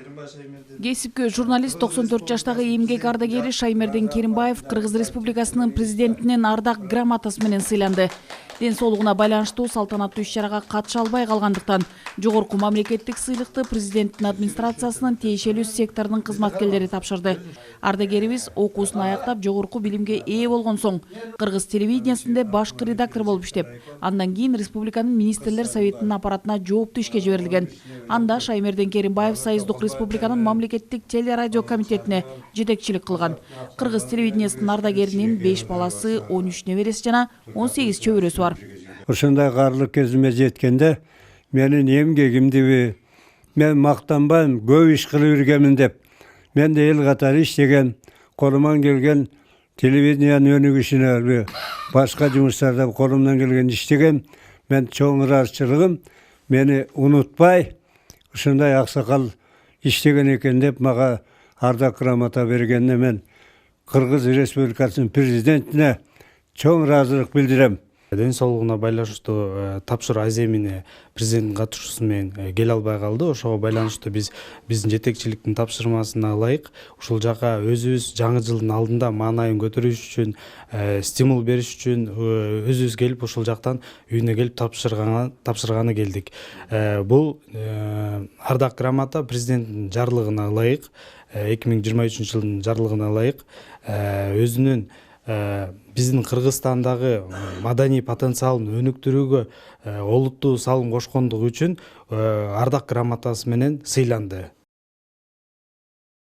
Кесипкө журналист 94 жаштагы эмгек ардагери Шаймерден Керимбаев Кыргыз Республикасынын президентинин ардак грамотасы менен сыйланды. Ден соолугуна байланыштуу салтанаттуу иш-чарага катыша албай калгандыктан жогорку мамлекеттик сыйлыкты президенттин администрациясынын тиешелүү секторунун кызматкерлери тапшырды. Ардагерибиз окуусун аяктап жогорку билимге ээ болгон соң Кыргыз телевидениясында башкы редактор болуп иштеп, андан кийин республиканын министрлер советинин аппаратына жооптуу ишке жиберилген. Анда Шаймерден Керимбаев Союздук республиканын мамлекеттик телерадио комитетине жетекчилик кылган. Кыргыз телевидениясынын ардагеринин 5 баласы, 13 небереси жана 18 чөбөрөсү бар. Ушундай карлык кезиме жеткенде менин эмгегимди мен мактанбайм, көп иш кылып жүргөмүн деп. Мен де эл катары иштеген, колуман келген телевидениянын өнүгүшүнө, башка жумуштарда колумдан келген иштеген. Мен чоң ыраазычылыгым мени унутпай, ушундай аксакал иштеген экен деп мага ардак грамота бергенине мен Кыргыз Республикасынын президентине чоң ыраазычылык билдирем. Ден соолугуна байланыштуу тапшыруу аземине президенттин катышуусу менен келе албай калды. Ошого байланыштуу биздин жетекчиликтин тапшырмасына ылайык ушул жака өзүбүз жаңы жылдын алдында маанайын көтөрүш үчүн, стимул бериш үчүн өзүбүз келип ушул жактан үйүнө келип тапшырганы келдик. Бул ардак грамота президенттин жарлыгына ылайык, 2023 жылдын жарлыгына ылайык өзүнүн биздин Кыргызстандагы маданий потенциалын өнүктүрүүгө олуттуу салым кошкондугу үчүн ардак грамотасы менен сыйланды.